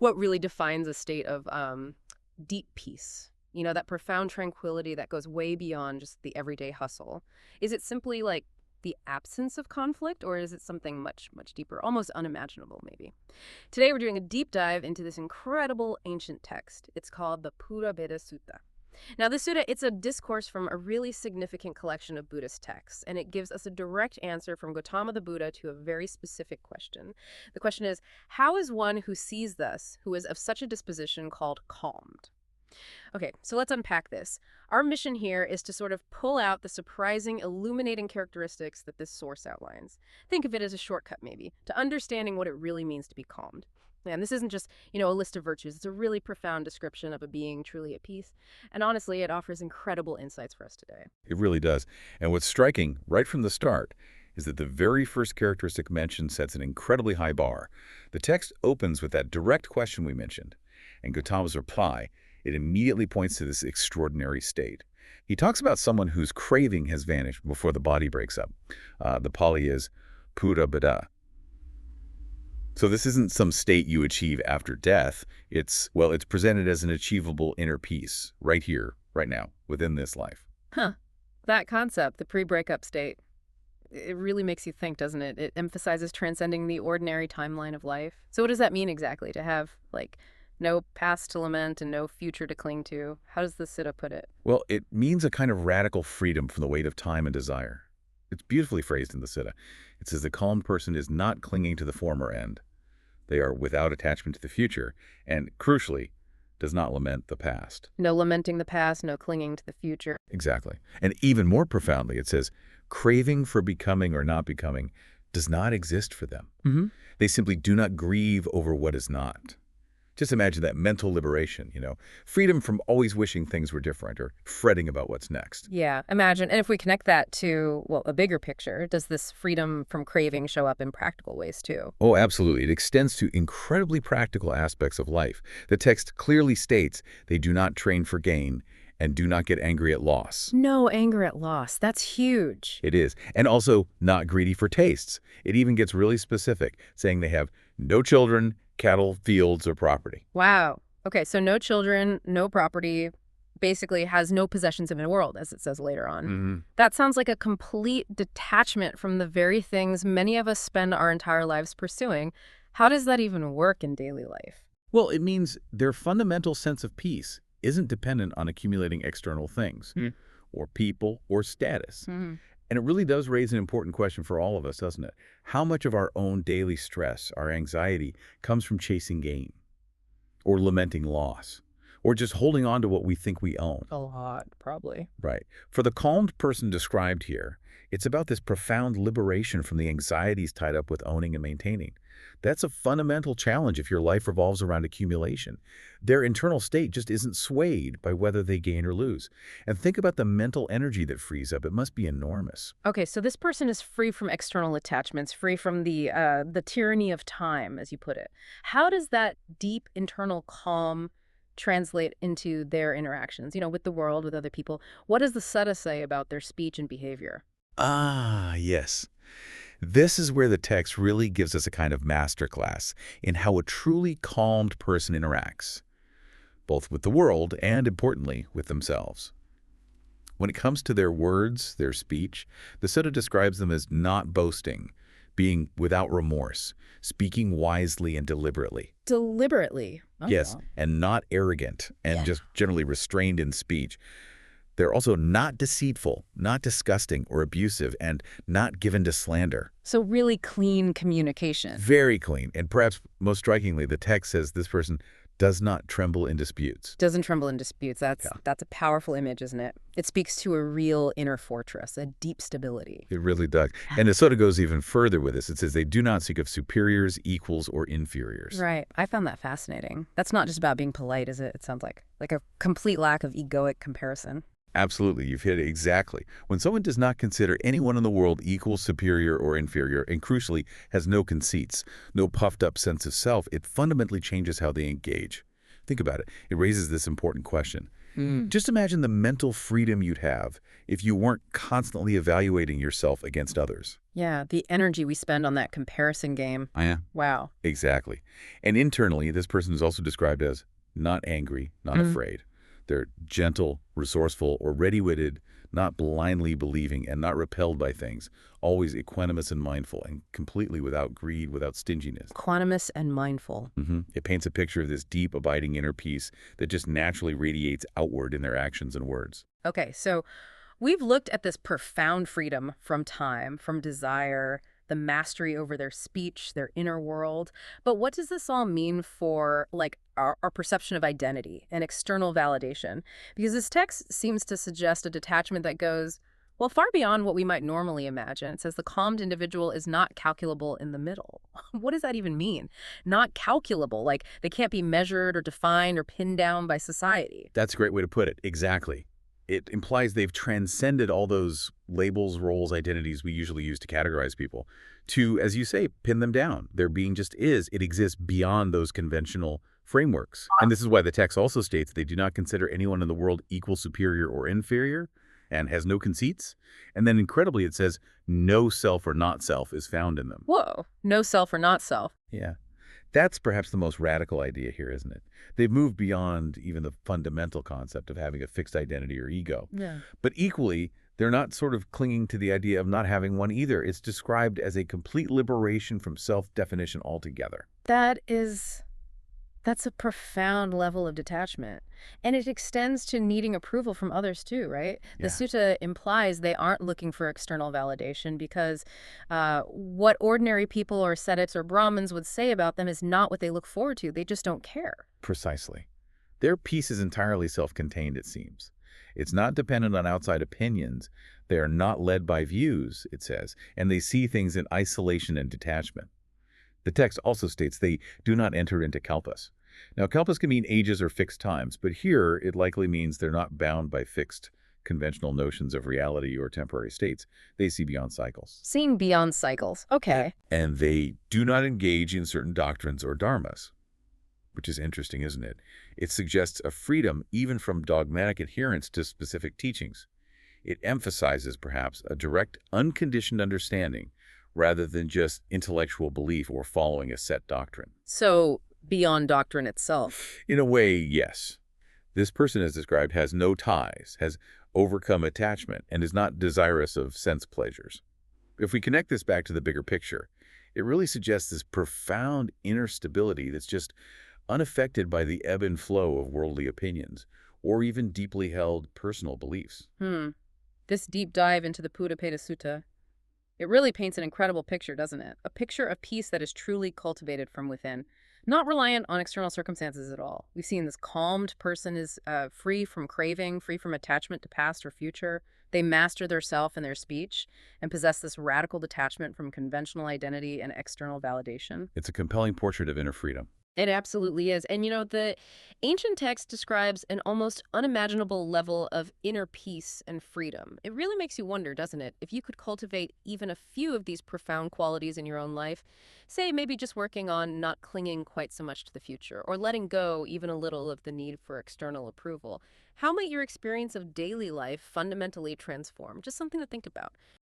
what really defines a state of deep peace? You know, that profound tranquility that goes way beyond just the everyday hustle. Is it simply like the absence of conflict, or is it something much, much deeper, almost unimaginable, maybe? Today, we're doing a deep dive into this incredible ancient text. It's called the Purābhedasutta. Now, this sutta, it's a discourse from a really significant collection of Buddhist texts, and it gives us a direct answer from Gotama the Buddha to a very specific question. The question is, how is one who sees thus, who is of such a disposition, called calmed? Okay, so let's unpack this. Our mission here is to sort of pull out the surprising, illuminating characteristics that this source outlines. Think of it as a shortcut, maybe, to understanding what it really means to be calmed. And this isn't just, a list of virtues. It's a really profound description of a being truly at peace. And honestly, it offers incredible insights for us today. It really does. And what's striking right from the start is that the very first characteristic mentioned sets an incredibly high bar. The text opens with that direct question we mentioned, and Gotama's reply, it immediately points to this extraordinary state. He talks about someone whose craving has vanished before the body breaks up. The Pāli is Purābhedasutta. So this isn't some state you achieve after death. It's presented as an achievable inner peace right here, right now, within this life. Huh. That concept, the pre-breakup state, it really makes you think, doesn't it? It emphasizes transcending the ordinary timeline of life. So what does that mean exactly, to have, no past to lament and no future to cling to? How does the Sutta put it? Well, it means a kind of radical freedom from the weight of time and desire. It's beautifully phrased in the Sutta. It says the calm person is not clinging to the former end. They are without attachment to the future, and crucially, does not lament the past. No lamenting the past, no clinging to the future. Exactly. And even more profoundly, it says craving for becoming or not becoming does not exist for them. Mm-hmm. They simply do not grieve over what is not. Just imagine that mental liberation, freedom from always wishing things were different or fretting about what's next. Yeah, imagine. And if we connect that to, a bigger picture, does this freedom from craving show up in practical ways too? Oh, absolutely. It extends to incredibly practical aspects of life. The text clearly states they do not train for gain and do not get angry at loss. No anger at loss. That's huge. It is. And also not greedy for tastes. It even gets really specific, saying they have no children, cattle, fields, or property. Wow. Okay, so no children, no property, basically has no possessions in the world, as it says later on. Mm-hmm. That sounds like a complete detachment from the very things many of us spend our entire lives pursuing. How does that even work in daily life? Well, it means their fundamental sense of peace isn't dependent on accumulating external things, or people, or status. Mm-hmm. And it really does raise an important question for all of us, doesn't it? How much of our own daily stress, our anxiety, comes from chasing gain, or lamenting loss, or just holding on to what we think we own? A lot, probably. Right. For the calmed person described here, it's about this profound liberation from the anxieties tied up with owning and maintaining. That's a fundamental challenge if your life revolves around accumulation. Their internal state just isn't swayed by whether they gain or lose. And think about the mental energy that frees up. It must be enormous. Okay, so this person is free from external attachments, free from the tyranny of time, as you put it. How does that deep internal calm translate into their interactions, with the world, with other people? What does the Sutta say about their speech and behavior? Ah, yes. This is where the text really gives us a kind of masterclass in how a truly calmed person interacts, both with the world and, importantly, with themselves. When it comes to their words, their speech, the Sutta describes them as not boasting, being without remorse, speaking wisely and deliberately. Deliberately? Yes, and not arrogant and just generally restrained in speech. They're also not deceitful, not disgusting or abusive, and not given to slander. So really clean communication. Very clean. And perhaps most strikingly, the text says this person does not tremble in disputes. Doesn't tremble in disputes. That's a powerful image, isn't it? It speaks to a real inner fortress, a deep stability. It really does. And the Sutta goes even further with this. It says they do not seek of superiors, equals, or inferiors. Right. I found that fascinating. That's not just about being polite, is it? It sounds like a complete lack of egoic comparison. Absolutely. You've hit it exactly. When someone does not consider anyone in the world equal, superior, or inferior, and crucially has no conceits, no puffed up sense of self, it fundamentally changes how they engage. Think about it. It raises this important question. Just imagine the mental freedom you'd have if you weren't constantly evaluating yourself against others. Yeah, the energy we spend on that comparison game. Oh, yeah. Wow. Exactly. And internally, this person is also described as not angry, not afraid. They're gentle, resourceful, or ready-witted, not blindly believing and not repelled by things, always equanimous and mindful, and completely without greed, without stinginess. Equanimous and mindful. It paints a picture of this deep, abiding inner peace that just naturally radiates outward in their actions and words. Okay, so we've looked at this profound freedom from time, from desire, the mastery over their speech, their inner world. But what does this all mean for, like, our perception of identity and external validation? Because this text seems to suggest a detachment that goes, well, far beyond what we might normally imagine. It says the calmed individual is not calculable in the middle. What does that even mean? Not calculable, like they can't be measured or defined or pinned down by society. That's a great way to put it. Exactly. It implies they've transcended all those labels, roles, identities we usually use to categorize people to, as you say, pin them down. Their being just is. It exists beyond those conventional frameworks. And this is why the text also states they do not consider anyone in the world equal, superior, or inferior, and has no conceits. And then incredibly, it says no self or not self is found in them. Whoa, no self or not self. Yeah. That's perhaps the most radical idea here, isn't it? They've moved beyond even the fundamental concept of having a fixed identity or ego. Yeah. But equally, they're not sort of clinging to the idea of not having one either. It's described as a complete liberation from self-definition altogether. That's a profound level of detachment. And it extends to needing approval from others too, right? The Yeah. sutta implies they aren't looking for external validation because what ordinary people or ascetics or Brahmins would say about them is not what they look forward to. They just don't care. Precisely. Their peace is entirely self-contained, it seems. It's not dependent on outside opinions. They are not led by views, it says, and they see things in isolation and detachment. The text also states they do not enter into kalpas. Now, kalpas can mean ages or fixed times, but here it likely means they're not bound by fixed, conventional notions of reality or temporary states. They see beyond cycles. Seeing beyond cycles. Okay. And they do not engage in certain doctrines or dharmas, which is interesting, isn't it? It suggests a freedom even from dogmatic adherence to specific teachings. It emphasizes, perhaps, a direct, unconditioned understanding rather than just intellectual belief or following a set doctrine. So beyond doctrine itself. In a way, yes. This person, as described, has no ties, has overcome attachment, and is not desirous of sense pleasures. If we connect this back to the bigger picture, it really suggests this profound inner stability that's just unaffected by the ebb and flow of worldly opinions or even deeply held personal beliefs. This deep dive into the Purābhedasutta, it really paints an incredible picture, doesn't it? A picture of peace that is truly cultivated from within, not reliant on external circumstances at all. We've seen this calmed person is free from craving, free from attachment to past or future. They master their self and their speech and possess this radical detachment from conventional identity and external validation. It's a compelling portrait of inner freedom. It absolutely is. And the ancient text describes an almost unimaginable level of inner peace and freedom. It really makes you wonder, doesn't it? If you could cultivate even a few of these profound qualities in your own life, say maybe just working on not clinging quite so much to the future or letting go even a little of the need for external approval, how might your experience of daily life fundamentally transform? Just something to think about.